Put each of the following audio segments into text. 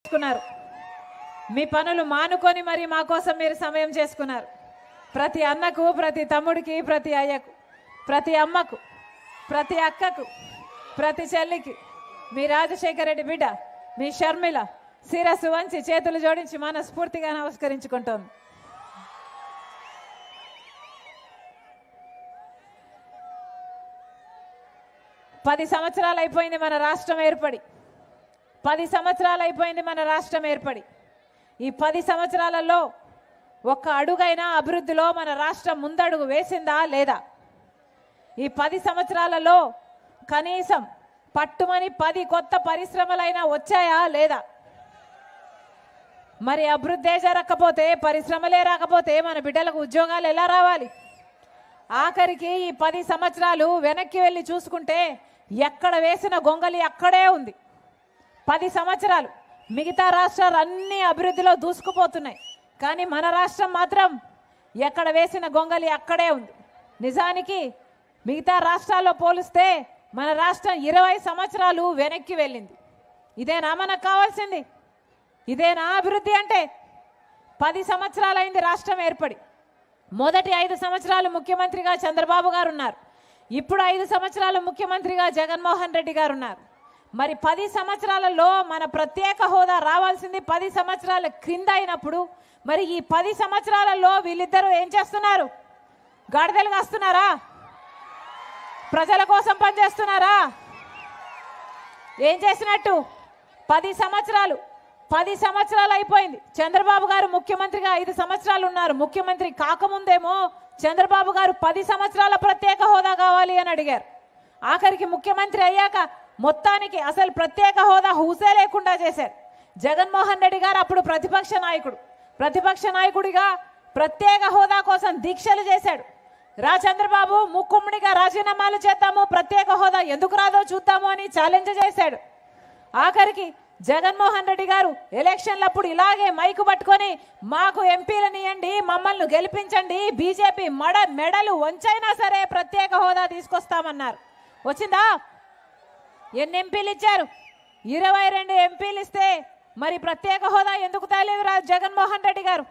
చేసుకున్నారు. మీ పనులు మానుకొని మరి మా కోసం మీరు సమయం చేసుకున్నారు. ప్రతి అన్నకు, ప్రతి తమ్ముడికి, ప్రతి అయ్యకు, ప్రతి అమ్మకు, ప్రతి అక్కకు, ప్రతి చెల్లికి మీ రాజశేఖర రెడ్డి బిడ్డ మీ షర్మిల శిరస్సు వంచి చేతులు జోడించి మనస్ఫూర్తిగా నమస్కరించుకుంటోంది. పది సంవత్సరాలు అయిపోయింది మన రాష్ట్రం ఏర్పడి. 10 సంవత్సరాలు అయిపోయింది మన రాష్ట్రం ఏర్పడి. ఈ 10 సంవత్సరాలలో ఒక్క అడుగైనా అభివృద్ధిలో మన రాష్ట్రం ముందడుగు వేసిందా లేదా? ఈ 10 సంవత్సరాలలో కనీసం పట్టుమని 10 కొత్త పరిశ్రమలైనా వచ్చాయా లేదా? మరి అభివృద్ధి జరగకపోతే, పరిశ్రమలే రాకపోతే మన బిడ్డలకు ఉద్యోగాలు ఎలా రావాలి? ఆఖరికి ఈ 10 సంవత్సరాలు వెనక్కి వెళ్ళి చూసుకుంటే ఎక్కడ వేసిన గొంగలి అక్కడే ఉంది. 10 సంవత్సరాలు మిగతా రాష్ట్రాలు అన్ని అభివృద్ధిలో దూసుకుపోతున్నాయి, కానీ మన రాష్ట్రం మాత్రం ఎక్కడ వేసిన గొంగలి అక్కడే ఉంది. నిజానికి మిగతా రాష్ట్రాల్లో పోలిస్తే మన రాష్ట్రం 20 సంవత్సరాలు వెనక్కి వెళ్ళింది. ఇదేనా మనకు కావాల్సింది? ఇదేనా అభివృద్ధి అంటే? 10 సంవత్సరాలైంది రాష్ట్రం ఏర్పడి. మొదటి 5 సంవత్సరాలు ముఖ్యమంత్రిగా చంద్రబాబు గారు ఉన్నారు. ఇప్పుడు 5 సంవత్సరాలు ముఖ్యమంత్రిగా జగన్మోహన్ రెడ్డి గారు ఉన్నారు. మరి 10 సంవత్సరాలలో మన ప్రత్యేక హోదా రావాల్సింది 10 సంవత్సరాల క్రింద అయినప్పుడు మరి ఈ 10 సంవత్సరాలలో వీళ్ళిద్దరూ ఏం చేస్తున్నారు? గాడిదలు కాస్తున్నారా? ప్రజల కోసం పనిచేస్తున్నారా? ఏం చేసినట్టు? 10 సంవత్సరాలు అయిపోయింది. చంద్రబాబు గారు ముఖ్యమంత్రిగా 5 సంవత్సరాలు ఉన్నారు. ముఖ్యమంత్రి కాకముందేమో చంద్రబాబు గారు 10 సంవత్సరాల ప్రత్యేక హోదా కావాలి అని అడిగారు. ఆఖరికి ముఖ్యమంత్రి అయ్యాక మొత్తానికి అసలు ప్రత్యేక హోదా హూసే లేకుండా చేశారు. జగన్మోహన్ రెడ్డి గారు అప్పుడు ప్రతిపక్ష నాయకుడిగా ప్రత్యేక హోదా కోసం దీక్షలు చేశాడు. చంద్రబాబు ముక్కుమ్మడిగా రాజీనామాలు చేద్దాము, ప్రత్యేక హోదా ఎందుకు రాదో చూద్దాము అని ఛాలెంజ్ చేశాడు. ఆఖరికి జగన్మోహన్ రెడ్డి గారు ఎలక్షన్లప్పుడు ఇలాగే మైకు పట్టుకొని మాకు ఎంపీలను ఇవ్వండి, మమ్మల్ని గెలిపించండి, బీజేపీ మెడలు వంచైనా సరే ప్రత్యేక హోదా తీసుకొస్తామన్నారు. వచ్చిందా? ఎన్ని ఎంపీలు ఇచ్చారు? 22 ఎంపీలు ఇస్తే మరి ప్రత్యేక హోదా ఎందుకు తేలేదు జగన్మోహన్ రెడ్డి గారు?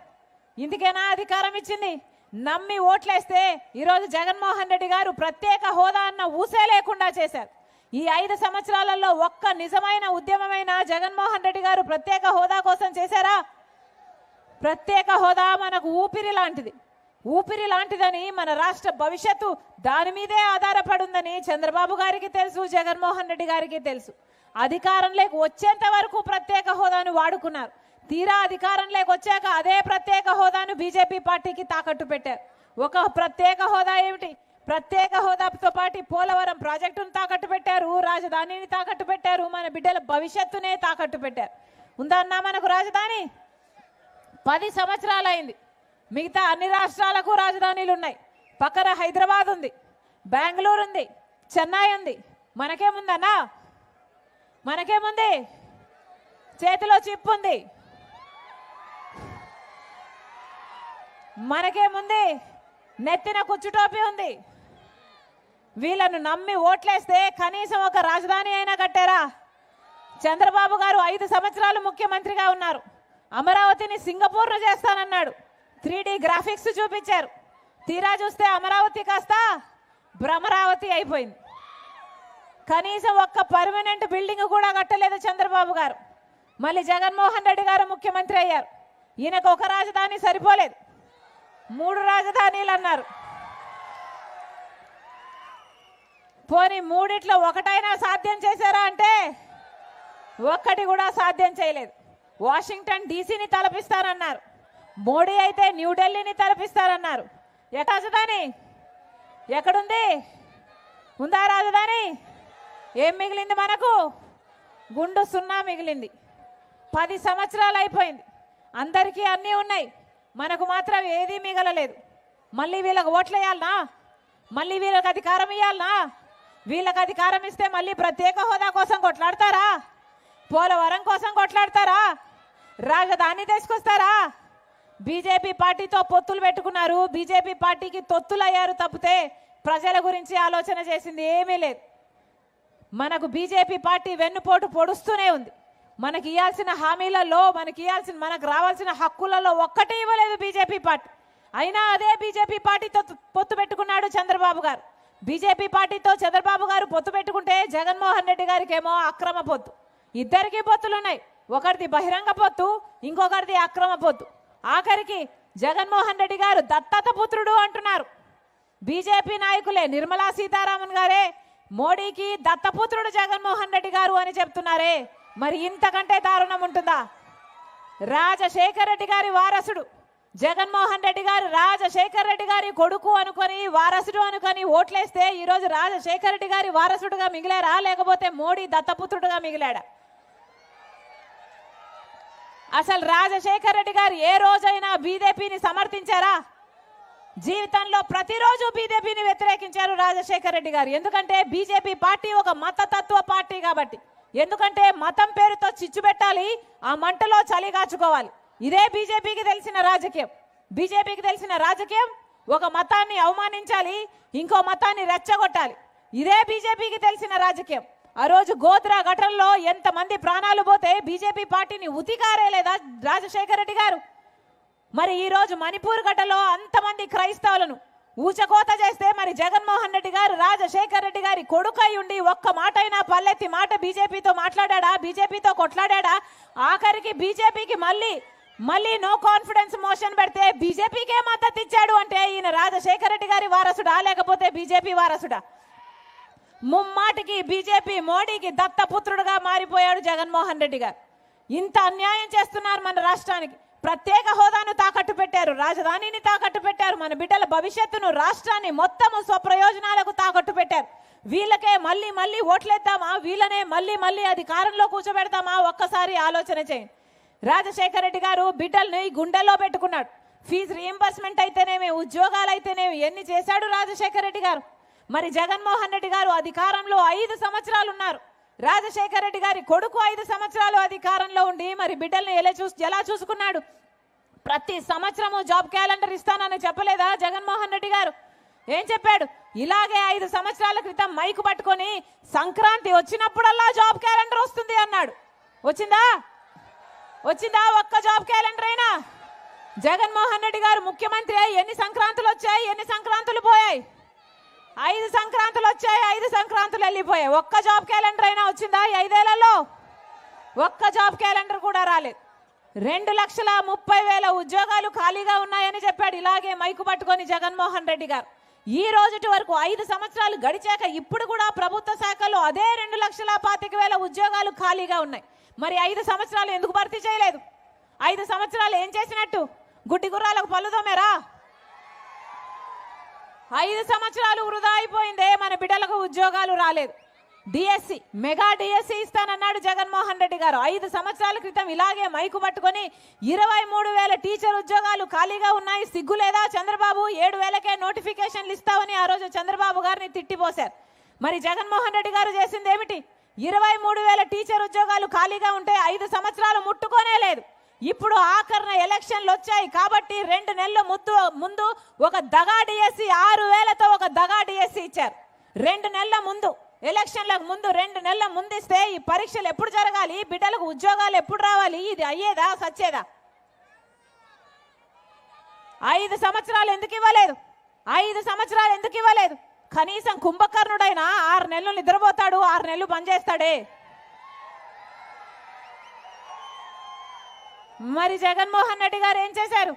ఇందుకేనా అధికారం ఇచ్చింది? నమ్మి ఓట్లేస్తే ఈరోజు జగన్మోహన్ రెడ్డి గారు ప్రత్యేక హోదా అన్న ఊసే లేకుండా చేశారు. ఈ 5 సంవత్సరాలలో ఒక్క నిజమైన ఉద్యమమైన జగన్మోహన్ రెడ్డి గారు ప్రత్యేక హోదా కోసం చేశారా? ప్రత్యేక హోదా మనకు ఊపిరి లాంటిదని, మన రాష్ట్ర భవిష్యత్తు దాని మీదే ఆధారపడి ఉందని చంద్రబాబు గారికి తెలుసు, జగన్మోహన్ రెడ్డి గారికి తెలుసు. అధికారంలోకి వచ్చేంత వరకు ప్రత్యేక హోదాను వాడుకున్నారు. తీరా అధికారంలోకి వచ్చాక అదే ప్రత్యేక హోదాను బీజేపీ పార్టీకి తాకట్టు పెట్టారు. ఒక ప్రత్యేక హోదా ఏమిటి? ప్రత్యేక హోదాతో పాటు పోలవరం ప్రాజెక్టును తాకట్టు పెట్టారు, రాజధానిని తాకట్టు పెట్టారు, మన బిడ్డల భవిష్యత్తునే తాకట్టు పెట్టారు. ఉందా అన్నా మనకు రాజధాని? 10 సంవత్సరాలు అయింది. మిగతా అన్ని రాష్ట్రాలకు రాజధానిలు ఉన్నాయి. పక్కన హైదరాబాద్ ఉంది, బెంగళూరు ఉంది, చెన్నై ఉంది. మనకేముందన్నా? మనకేముంది? చేతిలో చిప్ ఉంది. మనకేముంది? నెత్తిన కుచ్చుటోపీ ఉంది. వీళ్ళను నమ్మి ఓట్లేస్తే కనీసం ఒక రాజధాని అయినా కట్టారా? చంద్రబాబు గారు 5 సంవత్సరాలు ముఖ్యమంత్రిగా ఉన్నారు. అమరావతిని సింగపూర్ను చేస్తానన్నాడు. 3D గ్రాఫిక్స్ చూపించారు. తీరా చూస్తే అమరావతి కాస్త భ్రమరావతి అయిపోయింది. కనీసం ఒక్క పర్మనెంట్ బిల్డింగ్ కూడా కట్టలేదు చంద్రబాబు గారు. మళ్ళీ జగన్మోహన్ రెడ్డి గారు ముఖ్యమంత్రి అయ్యారు. ఈయనకు ఒక రాజధాని సరిపోలేదు, 3 రాజధానీలు అన్నారు. పోనీ 3 ఒకటైనా సాధ్యం చేశారా అంటే ఒక్కటి కూడా సాధ్యం చేయలేదు. వాషింగ్టన్ డీసీని తలపిస్తారన్నారు, మోడీ అయితే న్యూఢిల్లీని తలపిస్తారన్నారు. రాజధాని ఎక్కడుంది? ఉందా రాజధాని? ఏం మిగిలింది మనకు? గుండు సున్నా మిగిలింది. 10 సంవత్సరాలు అయిపోయింది. అందరికీ అన్నీ ఉన్నాయి, మనకు మాత్రం ఏదీ మిగలలేదు. మళ్ళీ వీళ్ళకి ఓట్లు వేయాలనా? మళ్ళీ వీళ్ళకి అధికారం ఇవ్వాలనా? వీళ్ళకి అధికారం ఇస్తే మళ్ళీ ప్రత్యేక హోదా కోసం కొట్లాడతారా? పోలవరం కోసం కొట్లాడతారా? రాజధాని తీసుకొస్తారా? బీజేపీ పార్టీతో పొత్తులు పెట్టుకున్నారు, బీజేపీ పార్టీకి తొత్తులయ్యారు తప్పితే ప్రజల గురించి ఆలోచన చేసింది ఏమీ లేదు. మనకు బీజేపీ పార్టీ వెన్నుపోటు పొడుస్తూనే ఉంది. మనకి ఇవ్వాల్సిన హామీలలో మనకు రావాల్సిన హక్కులలో ఒక్కటే ఇవ్వలేదు బీజేపీ పార్టీ. అయినా అదే బీజేపీ పార్టీతో పొత్తు పెట్టుకున్నాడు చంద్రబాబు గారు. బీజేపీ పార్టీతో చంద్రబాబు గారు పొత్తు పెట్టుకుంటే జగన్మోహన్ రెడ్డి గారికి ఏమో అక్రమ పొత్తు. ఇద్దరికి పొత్తులున్నాయి, ఒకరిది బహిరంగ పొత్తు, ఇంకొకరిది అక్రమ పొత్తు. ఆఖరికి జగన్మోహన్ రెడ్డి గారు దత్తత పుత్రుడు అంటున్నారు. బీజేపీ నాయకులే నిర్మలా సీతారామన్ గారే మోడీకి దత్తపుత్రుడు జగన్మోహన్ రెడ్డి గారు అని చెప్తున్నారే, మరి ఇంతకంటే దారుణం ఉంటుందా? రాజశేఖర రెడ్డి గారి వారసుడు జగన్మోహన్ రెడ్డి గారు రాజశేఖర రెడ్డి గారి కొడుకు అనుకొని వారసుడు అనుకొని ఓట్లేస్తే ఈరోజు రాజశేఖర రెడ్డి గారి వారసుడుగా మిగిలారా, లేకపోతే మోడీ దత్తపుత్రుడుగా మిగిలాడా? అసలు రాజశేఖర రెడ్డి గారు ఏ రోజైనా బీజేపీని సమర్థించారా? జీవితంలో ప్రతిరోజు బీజేపీని వ్యతిరేకించారు రాజశేఖర రెడ్డి గారు. ఎందుకంటే బీజేపీ పార్టీ ఒక మతతత్వ పార్టీ కాబట్టి. ఎందుకంటే మతం పేరుతో చిచ్చు పెట్టాలి, ఆ మంటలో చలి కాచుకోవాలి. ఇదే బీజేపీకి తెలిసిన రాజకీయం. బీజేపీకి తెలిసిన రాజకీయం ఒక మతాన్ని అవమానించాలి, ఇంకో మతాన్ని రెచ్చగొట్టాలి. ఇదే బీజేపీకి తెలిసిన రాజకీయం. ఆ రోజు గోద్రా ఘటనలో ఎంతమంది ప్రాణాలు పోతే బీజేపీ పార్టీని ఉతికారేలేదా రాజశేఖర రెడ్డి గారు? మరి ఈ రోజు మణిపూర్ ఘటనలో అంతమంది క్రైస్తవులను ఊచకోత చేస్తే మరి జగన్మోహన్ రెడ్డి గారు రాజశేఖర రెడ్డి గారి కొడుకై ఉండి ఒక్క మాట అయినా పల్లెత్తి మాట బీజేపీతో మాట్లాడా? బీజేపీతో కొట్లాడా? ఆఖరికి బీజేపీకి మళ్ళీ నో కాన్ఫిడెన్స్ మోషన్ పెడితే బీజేపీకే మద్దతు ఇచ్చాడు అంటే ఈయన రాజశేఖర రెడ్డి గారి వారసుడా లేకపోతే బీజేపీ వారసుడా? ముమ్మాటికి బీజేపీ మోడీకి దత్తపుత్రుడుగా మారిపోయాడు జగన్మోహన్ రెడ్డి గారు. ఇంత అన్యాయం చేస్తున్నారు మన రాష్ట్రానికి. ప్రత్యేక హోదాను తాకట్టు పెట్టారు, రాజధానిని తాకట్టు పెట్టారు, మన బిడ్డల భవిష్యత్తును రాష్ట్రాన్ని మొత్తము స్వప్రయోజనాలకు తాకట్టు పెట్టారు. వీళ్ళకే మళ్ళీ ఓట్లేద్దామా, వీళ్ళనే మళ్ళీ అధికారంలో కూర్చోబెడతామా? ఒక్కసారి ఆలోచన చేయండి. రాజశేఖర రెడ్డి గారు బిడ్డల్ని గుండెల్లో పెట్టుకున్నాడు. ఫీజు రీఎంబర్స్మెంట్ అయితేనేమి, ఉద్యోగాలు అయితేనేమి ఎన్ని చేశాడు రాజశేఖర రెడ్డి గారు. మరి జగన్మోహన్ రెడ్డి గారు అధికారంలో 5 సంవత్సరాలు ఉన్నారు. రాజశేఖర రెడ్డి గారి కొడుకు 5 సంవత్సరాలు అధికారంలో ఉండి మరి బిడ్డల్ని ఎలా చూసుకున్నాడు? ప్రతి సంవత్సరము జాబ్ క్యాలెండర్ ఇస్తానని చెప్పలేదా జగన్మోహన్ రెడ్డి గారు? ఏం చెప్పాడు? ఇలాగే 5 సంవత్సరాల క్రితం మైకు పట్టుకొని సంక్రాంతి వచ్చినప్పుడల్లా జాబ్ క్యాలెండర్ వస్తుంది అన్నాడు. వచ్చిందా? ఒక్క జాబ్ క్యాలెండర్ అయినా? జగన్మోహన్ రెడ్డి గారు ముఖ్యమంత్రి అయి ఎన్ని సంక్రాంతులు వచ్చాయి, ఎన్ని సంక్రాంతులు పోయాయి? 5 సంక్రాంతులు వచ్చాయి, 5 సంక్రాంతులు వెళ్ళిపోయాయి. ఒక్క జాబ్ క్యాలెండర్ అయినా వచ్చిందా ఈ 5 ఏళ్లలో? ఒక్క జాబ్ క్యాలెండర్ కూడా రాలేదు. 2,30,000 ఉద్యోగాలు ఖాళీగా ఉన్నాయని చెప్పాడు ఇలాగే మైకు పట్టుకొని జగన్మోహన్ రెడ్డి గారు. ఈ రోజుటి వరకు 5 సంవత్సరాలు గడిచాక ఇప్పుడు కూడా ప్రభుత్వ శాఖలో అదే 2,25,000 ఉద్యోగాలు ఖాళీగా ఉన్నాయి. మరి 5 సంవత్సరాలు ఎందుకు భర్తీ చేయలేదు? 5 సంవత్సరాలు ఏం చేసినట్టు? గుడ్డి గుర్రాలకు పళ్ళు తోమారా? 5 సంవత్సరాలు వృధా అయిపోయిందే, మన బిడ్డలకు ఉద్యోగాలు రాలేదు. డిఎస్సి మెగా డిఎస్సి ఇస్తానన్నాడు జగన్మోహన్ రెడ్డి గారు. 5 సంవత్సరాల క్రితం ఇలాగే మైకు పట్టుకొని 23,000 టీచర్ ఉద్యోగాలు ఖాళీగా ఉన్నాయి, సిగ్గు లేదా చంద్రబాబు? 7,000కే నోటిఫికేషన్లు ఇస్తామని ఆ రోజు చంద్రబాబు గారిని తిట్టిపోశారు. మరి జగన్మోహన్ రెడ్డి గారు చేసింది ఏమిటి? 23,000 టీచర్ ఉద్యోగాలు ఖాళీగా ఉంటే 5 సంవత్సరాలు ముట్టుకోనే లేదు. ఇప్పుడు ఆఖరణ ఎలక్షన్లు వచ్చాయి కాబట్టి 2 నెలల ముందు ఒక దగా డిఎస్సి 6,000తో ఒక దగా డిఎస్సి ఇచ్చారు. 2 నెలల ముందు, ఎలక్షన్లకు ముందు 2 నెలల ముందు ఇస్తే ఈ పరీక్షలు ఎప్పుడు జరగాలి, బిడ్డలకు ఉద్యోగాలు ఎప్పుడు రావాలి? ఇది అయ్యేదా సచ్చేదా? 5 సంవత్సరాలు ఎందుకు ఇవ్వలేదు? 5 సంవత్సరాలు ఎందుకు ఇవ్వలేదు? కనీసం కుంభకర్ణుడైనా 6 నెలలు నిద్రపోతాడు, 6 నెలలు పనిచేస్తాడే. మరి జగన్మోహన్ రెడ్డి గారు ఏం చేశారు?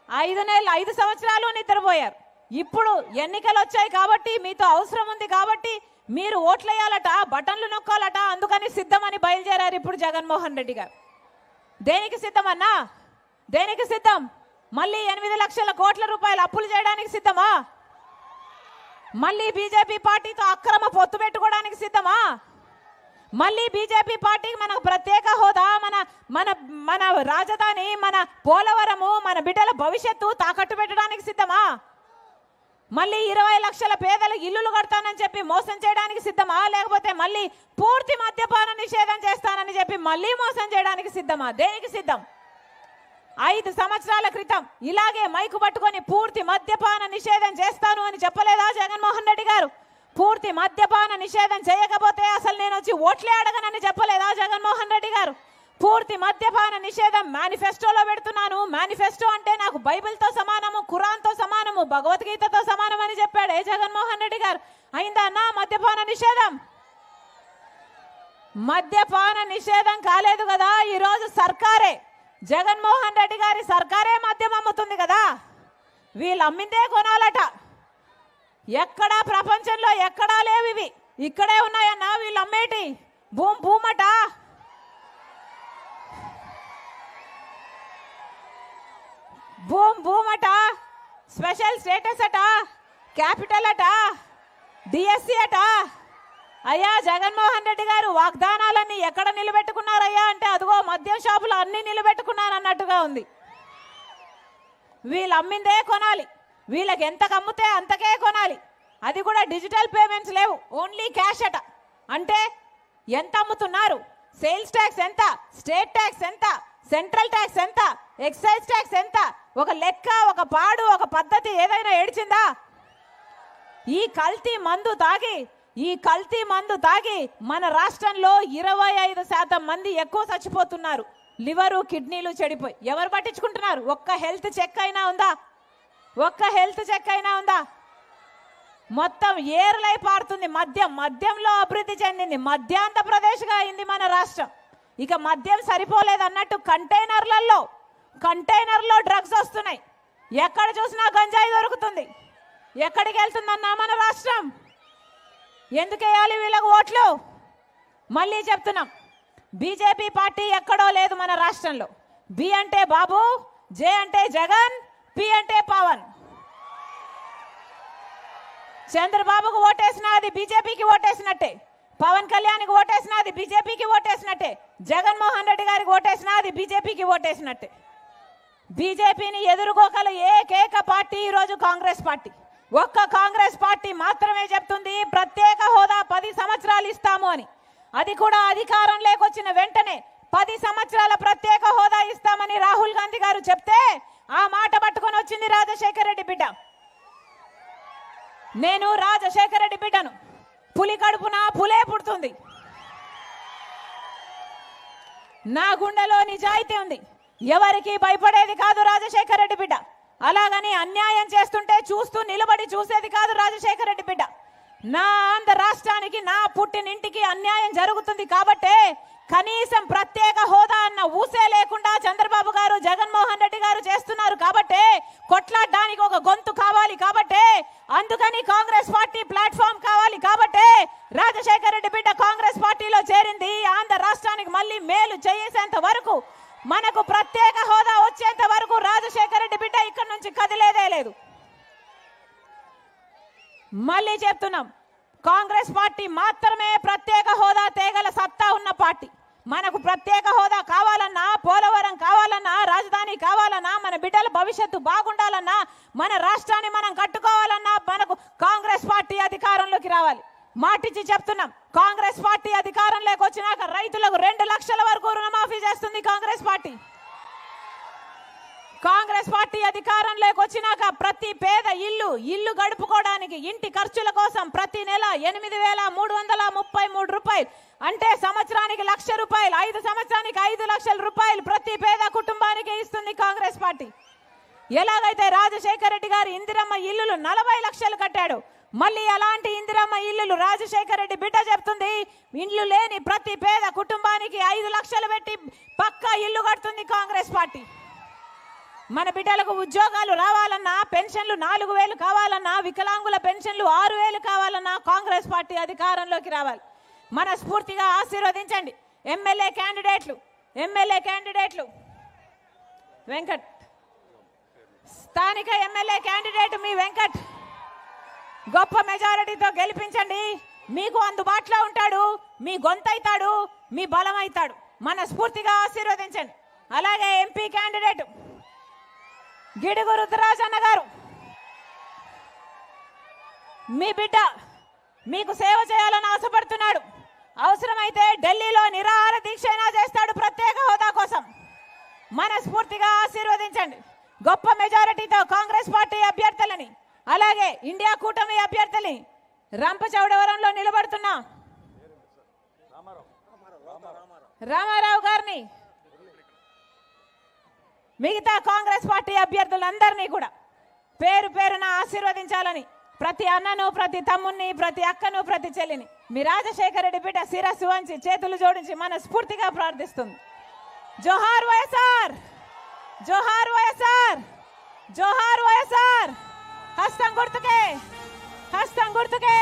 5 సంవత్సరాలు నిద్రపోయారు. ఇప్పుడు ఎన్నికలు వచ్చాయి కాబట్టి, మీతో అవసరం ఉంది కాబట్టి మీరు ఓట్లేయాలట, బటన్లు నొక్కాలట, అందుకని సిద్ధమని బయలుదేరారు ఇప్పుడు జగన్మోహన్ రెడ్డి గారు. దేనికి సిద్ధమన్నా? దేనికి సిద్ధం? మళ్ళీ 8 లక్షల కోట్ల రూపాయలు అప్పులు చేయడానికి సిద్ధమా? మళ్ళీ బీజేపీ పార్టీతో అక్రమ పొత్తు పెట్టుకోవడానికి సిద్ధమా? మళ్ళీ బీజేపీ పార్టీకి మనకు ప్రత్యేక హోదా, మన రాజధాని, మన పోలవరము, మన బిడ్డల భవిష్యత్తు తాకట్టు పెట్టడానికి సిద్ధమా? మళ్ళీ 20 లక్షల పేదలకు ఇల్లులు కడతానని చెప్పి మోసం చేయడానికి సిద్ధమా? లేకపోతే మళ్ళీ పూర్తి మద్యపాన నిషేధం చేస్తానని చెప్పి మళ్ళీ మోసం చేయడానికి సిద్ధమా? దేనికి సిద్ధం? 5 సంవత్సరాల క్రితం ఇలాగే మైకు పట్టుకొని పూర్తి మద్యపాన నిషేధం చేస్తాను అని చెప్పలేదా జగన్మోహన్ రెడ్డి గారు? పూర్తి మద్యపాన నిషేధం చేయకపోతే అసలు నేను వచ్చి ఓట్లే అడగనని చెప్పలేదా జగన్మోహన్ రెడ్డి గారు? పూర్తి మద్యపాన నిషేధం మేనిఫెస్టోలో పెడుతున్నాను. మేనిఫెస్టో అంటే నాకు బైబిల్తో సమానము, ఖురాన్తో సమానము, భగవద్గీతతో సమానం అని చెప్పాడే జగన్మోహన్ రెడ్డి గారు. అయిందా అన్న మద్యపాన నిషేధం? మద్యపాన నిషేధం కాలేదు కదా. ఈరోజు సర్కారే, జగన్మోహన్ రెడ్డి గారి సర్కారే మద్యం అమ్ముతుంది కదా. వీళ్ళు అమ్మిందే కొనాలట. ఎక్కడా ప్రపంచంలో ఎక్కడా లేవు ఇవి, ఇక్కడే ఉన్నాయన్నా వీళ్ళు అమ్మేటి. భూమట, భూమట, స్పెషల్ స్టేటస్ అట, క్యాపిటల్ అట, డిఎస్సి అట. అయ్యా జగన్మోహన్ రెడ్డి గారు వాగ్దానాలన్నీ ఎక్కడ నిలబెట్టుకున్నారయ్యా అంటే అదిగో మద్యం షాపులు అన్నీ నిలబెట్టుకున్నారు అన్నట్టుగా ఉంది. వీళ్ళు అమ్మిందే కొనాలి, వీళ్ళకి ఎంత కమ్ముతే అంతకే కొనాలి. అది కూడా డిజిటల్ పేమెంట్స్ లేవు, ఓన్లీ క్యాష్ అట. అంటే ఎంత అమ్ముతున్నారు, సేల్స్ ట్యాక్స్ ఎంత, స్టేట్ ట్యాక్స్ ఎంత, సెంట్రల్ ట్యాక్స్ ఎంత, ఎక్సైజ్ ట్యాక్స్ ఎంత, ఒక లెక్క, ఒక పాడు, ఒక పద్ధతి ఏదైనా ఏడ్చిందా? ఈ కల్తీ మందు తాగి మన రాష్ట్రంలో 25% మంది ఎక్కువ చచ్చిపోతున్నారు. లివరు, కిడ్నీలు చెడిపోయి. ఎవరు పట్టించుకుంటున్నారు? ఒక్క హెల్త్ చెక్ అయినా ఉందా? మొత్తం ఏర్లై పారుతుంది మద్యం. మద్యంలో అభివృద్ధి చెందింది, మధ్యాంధ్రప్రదేశ్గా అయింది మన రాష్ట్రం. ఇక మద్యం సరిపోలేదన్నట్టు కంటైనర్లో డ్రగ్స్ వస్తున్నాయి. ఎక్కడ చూసినా గంజాయి దొరుకుతుంది. ఎక్కడికి వెళ్తుందన్నా మన రాష్ట్రం? ఎందుకు వేయాలి వీళ్ళకు ఓట్లు? మళ్ళీ చెప్తున్నాం, బీజేపీ పార్టీ ఎక్కడో లేదు మన రాష్ట్రంలో. బి అంటే బాబు, జే అంటే జగన్, పి అంటే పవన్. చంద్రబాబుకు ఓటేసినా అది బీజేపీకి ఓటేసినట్టే, పవన్ కళ్యాణ్కి ఓటేసినా అది బీజేపీకి ఓటేసినట్టే, జగన్మోహన్ రెడ్డి గారికి ఓటేసినా అది బీజేపీకి ఓటేసినట్టే. బీజేపీని ఎదుర్కోగల ఏకైక పార్టీ ఈరోజు కాంగ్రెస్ పార్టీ. ఒక్క కాంగ్రెస్ పార్టీ మాత్రమే చెప్తుంది ప్రత్యేక హోదా 10 సంవత్సరాలు ఇస్తాము అని. అది కూడా అధికారం లేకొచ్చిన వెంటనే 10 సంవత్సరాల ప్రత్యేక హోదా ఇస్తామని రాహుల్ గాంధీ గారు చెప్తే ఆ మాట పట్టుకొని వచ్చింది రాజశేఖర రెడ్డి బిడ్డ. నేను రాజశేఖర రెడ్డి బిడ్డను, పులి కడుపున పులే పుడుతుంది. నా గుండెలో నిజాయితీ ఉంది, ఎవరికి భయపడేది కాదు రాజశేఖర రెడ్డి బిడ్డ. అలాగని అన్యాయం చేస్తుంటే చూస్తూ నిలబడి చూసేది కాదు రాజశేఖర రెడ్డి బిడ్డ. నా ఆంధ్ర రాష్ట్రానికి, నా పుట్టినింటికి అన్యాయం జరుగుతుంది కాబట్టే కనీసం ప్రత్యేక హోదా అన్న ఊసే లేకుండా చంద్రబాబు గారు, జగన్మోహన్ రెడ్డి గారు చేస్తున్నారు కాబట్టే కొట్లాడడానికి ఒక గొంతు కావాలి కాబట్టే, అందుకని కాంగ్రెస్ పార్టీ ప్లాట్ఫామ్ కావాలి కాబట్టే రాజశేఖర రెడ్డి బిడ్డ కాంగ్రెస్ పార్టీలో చేరింది. ఆంధ్ర రాష్ట్రానికి మళ్ళీ మేలు చేసేంత వరకు, మనకు ప్రత్యేక హోదా వచ్చేంత వరకు రాజశేఖర రెడ్డి బిడ్డ ఇక్కడి నుంచి కదిలేదే లేదు. మళ్ళీ చెప్తున్నాం, కాంగ్రెస్ పార్టీ మాత్రమే ప్రత్యేక హోదా తేగల సత్తా ఉన్న పార్టీ. మనకు ప్రత్యేక హోదా కావాలన్నా, పోలవరం కావాలన్నా, రాజధాని కావాలన్నా, మన బిడ్డల భవిష్యత్తు బాగుండాలన్నా, మన రాష్ట్రాన్ని మనం కట్టుకోవాలన్నా మనకు కాంగ్రెస్ పార్టీ అధికారంలోకి రావాలి. మాటిచ్చి చెప్తున్నాం, కాంగ్రెస్ పార్టీ అధికారంలోకి వచ్చినాక రైతులకు 2 లక్షల వరకు రుణమాఫీ చేస్తుంది కాంగ్రెస్ పార్టీ. కాంగ్రెస్ పార్టీ అధికారంలోకి వచ్చినాక ప్రతి పేద ఇల్లు గడుపుకోవడానికి, ఇంటి ఖర్చుల కోసం ప్రతి నెల 8,333 రూపాయలు, అంటే సంవత్సరానికి 1,00,000 రూపాయలు, 5 సంవత్సరానికి 5 లక్షల రూపాయలు ప్రతి పేద కుటుంబానికి ఇస్తుంది కాంగ్రెస్ పార్టీ. ఎలాగైతే రాజశేఖర రెడ్డి గారు ఇందిరమ్మ ఇల్లులు 40 లక్షలు కట్టాడు, మళ్ళీ అలాంటి ఇందిరమ్మ ఇల్లులు రాజశేఖర రెడ్డి బిడ్డ చెప్తుంది ఇల్లు లేని ప్రతి పేద కుటుంబానికి 5 లక్షలు పెట్టి పక్కా ఇల్లు కడుతుంది కాంగ్రెస్ పార్టీ. మన బిడ్డలకు ఉద్యోగాలు రావాలన్నా, పెన్షన్లు 4,000 కావాలన్నా, వికలాంగుల పెన్షన్లు 6,000 కావాలన్నా కాంగ్రెస్ పార్టీ అధికారంలోకి రావాలి. మనస్ఫూర్తిగా ఆశీర్వదించండి. ఎమ్మెల్యే క్యాండిడేట్లు వెంకట్, స్థానిక ఎమ్మెల్యే క్యాండిడేట్ మీ వెంకట్ గొప్ప మెజారిటీతో గెలిపించండి. మీకు అందుబాటులో ఉంటాడు, మీ గొంతైతాడు, మీ బలం అవుతాడు. మనస్ఫూర్తిగా ఆశీర్వదించండి. అలాగే ఎంపీ క్యాండిడేట్ గిడుగు రుద్రరాజన్న గారు, మీ బిడ్డ మీకు సేవ చేయాలని ఆశపడుతున్నాడు. అవసరమైతే ఢిల్లీలో నిరాహార దీక్ష అయినా చేస్తాడు ప్రత్యేక హోదా కోసం. మనస్ఫూర్తిగా ఆశీర్వదించండి. గొప్ప మెజారిటీతో కాంగ్రెస్ పార్టీ అభ్యర్థులని, అలాగే ఇండియా కూటమి అభ్యర్థులని రంపచౌడవరంలో నిలబడుతున్నా రామారావు గారిని మిగతా కాంగ్రెస్ పార్టీ అభ్యర్థులందరినీ కూడా పేరు పేరున ఆశీర్వదించాలని ప్రతి అన్నను ప్రతి తమ్ముని ప్రతి అక్కను ప్రతి చెల్లిని మీ రాజశేఖర రెడ్డి బిడ్డ శిరస్సు వంచి చేతులు జోడించి మనస్ఫూర్తిగా ప్రార్థిస్తుంది. జోహార్ వైఎస్ఆర్, జోహార్ వైఎస్ఆర్, జోహార్ వైఎస్ఆర్. హస్తం గుర్తుకే, హస్తం గుర్తుకే,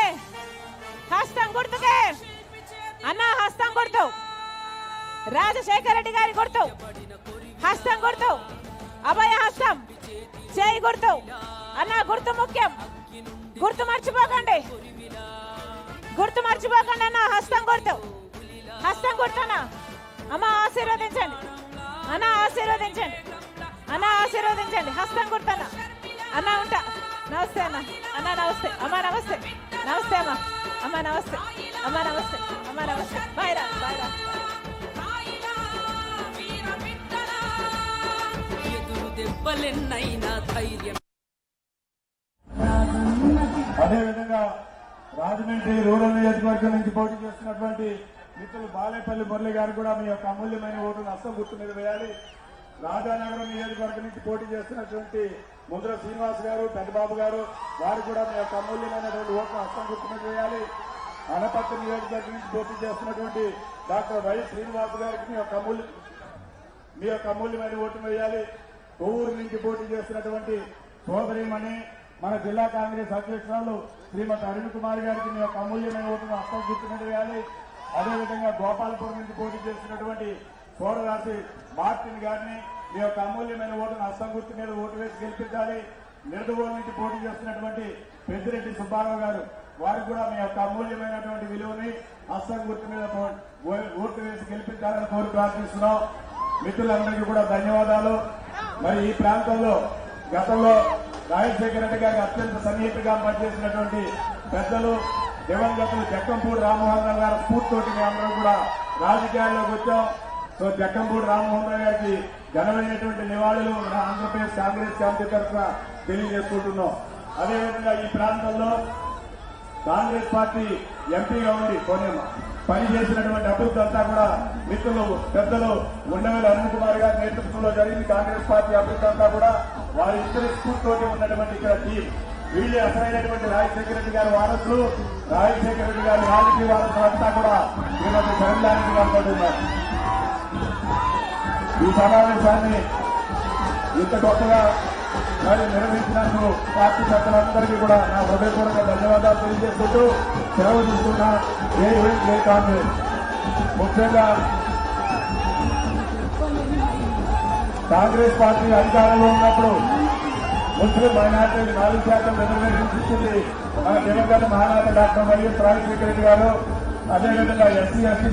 హస్తం గుర్తుకే. అన్న హస్తం గుర్తు, రాజశేఖర రెడ్డి గారి గుర్తు, హస్తం గుర్తు, అభయ హస్తం, చేయి గుర్తు. అన్న గుర్తు ముఖ్యం, గుర్తు మర్చిపోకండి, గుర్తు మర్చిపోకండి అన్న. హస్తం గుర్తు, హస్తం గుర్తున్నా. అమ్మ ఆశీర్వదించండి అన్న, ఆశీర్వదించండి అన్న, ఆశీర్వదించండి. హస్తం గుర్తన్నా. అన్న ఉంటా. నమస్తే అన్న, అన్న నమస్తే, అమ్మ నమస్తే, నమస్తే అమ్మ, అమ్మ నమస్తే, అమ్మ నమస్తే, అమ్మ నమస్తే. బాయ్రా, బాయ్రా. అదేవిధంగా రాజమండ్రి రూరల్ నియోజకవర్గం నుంచి పోటీ చేస్తున్నటువంటి మిత్రులు బాలేపల్లి మురళి గారు కూడా మీ యొక్క అమూల్యమైన ఓటును హస్తం గుర్తు మీద వేయాలి. రాజానగరం నియోజకవర్గం నుంచి పోటీ చేస్తున్నటువంటి ముద్ర శ్రీనివాస్ గారు, పెద్దబాబు గారు, వారు కూడా మీ యొక్క అమూల్యమైనటువంటి ఓటును హస్తం గుర్తు మీద వేయాలి. అనపర్తి నియోజకవర్గం నుంచి పోటీ చేస్తున్నటువంటి డాక్టర్ వై శ్రీనివాస్ గారికి మీ యొక్క అమూల్యమైన ఓటును వేయాలి. కొవ్వూరు నుంచి పోటీ చేస్తున్నటువంటి సోదరిమణి మన జిల్లా కాంగ్రెస్ అధ్యక్షురాలు శ్రీమతి అరుణ్ కుమార్ గారికి మీ యొక్క అమూల్యమైన ఓటును హస్తం గుర్తు మీద వేయాలి. అదేవిధంగా గోపాలపురం నుంచి పోటీ చేస్తున్నటువంటి సోడరాశి మార్టిన్ గారిని మీ యొక్క అమూల్యమైన ఓటును హస్తం గుర్తు మీద ఓటు వేసి గెలిపించాలి. నిడదవోలు నుంచి పోటీ చేస్తున్నటువంటి పెద్దిరెడ్డి సుబ్బారావు గారు, వారికి కూడా మీ యొక్క అమూల్యమైనటువంటి విలువని హస్తం గుర్తు మీద ఓటు వేసి గెలిపించాలని కోరి ప్రార్థిస్తున్నాం. మిత్రులందరికీ కూడా ధన్యవాదాలు. మరి ఈ ప్రాంతంలో గతంలో రాజశేఖర రెడ్డి గారికి అత్యంత సన్నిహితంగా పనిచేసినటువంటి పెద్దలు దివంగతులు జక్కంపూడి రామ్మోహన్ రావు గారి స్ఫూర్తితోటి మేమందరం కూడా రాజకీయాల్లోకి వచ్చాం. సో జక్కంపూడి రామ్మోహన్ రావు గారికి ఘనమైనటువంటి నివాళులు ఆంధ్రప్రదేశ్ కాంగ్రెస్ కమిటీ తరఫున తెలియజేసుకుంటున్నాం. అదేవిధంగా ఈ ప్రాంతంలో కాంగ్రెస్ పార్టీ ఎంపీగా ఉండి పనిచేసినటువంటి అభివృద్ధి అంతా కూడా మిత్రులు పెద్దలు ఉండవేల అరుణ్ కుమార్ గారి నేతృత్వంలో జరిగింది. కాంగ్రెస్ పార్టీ అభివృద్ధి అంతా కూడా వారి ఇద్దరి స్ఫూర్తితోటి ఉన్నటువంటి ఇక్కడ టీం. వీళ్ళే అసలైనటువంటి రాజశేఖర రెడ్డి గారి వారసులు. రాజశేఖర రెడ్డి గారి రాజకీయ వారసులు అంతా కూడా వీళ్ళకి శరణానికి అనుకుంటున్నారు. ఈ సమావేశాన్ని ఇంత గొప్పగా మరి నిర్వహించినందుకు పార్టీ పెద్దలందరికీ కూడా నా హృదయపూర్వక ధన్యవాదాలు తెలియజేసుకుంటూ సెలవు తీసుకున్నా. జై హింద్, జై కాంగ్రెస్. ముఖ్యంగా కాంగ్రెస్ పార్టీ అధికారంలో ఉన్నప్పుడు ముస్లిం మైనార్టీలకు 4% రిజర్వేషన్ ఇచ్చింది మన దివంగత మహానాథ డాక్టర్ వైఎస్ రాజశేఖర రెడ్డి గారు. అదేవిధంగా ఎస్సీ ఎస్టీ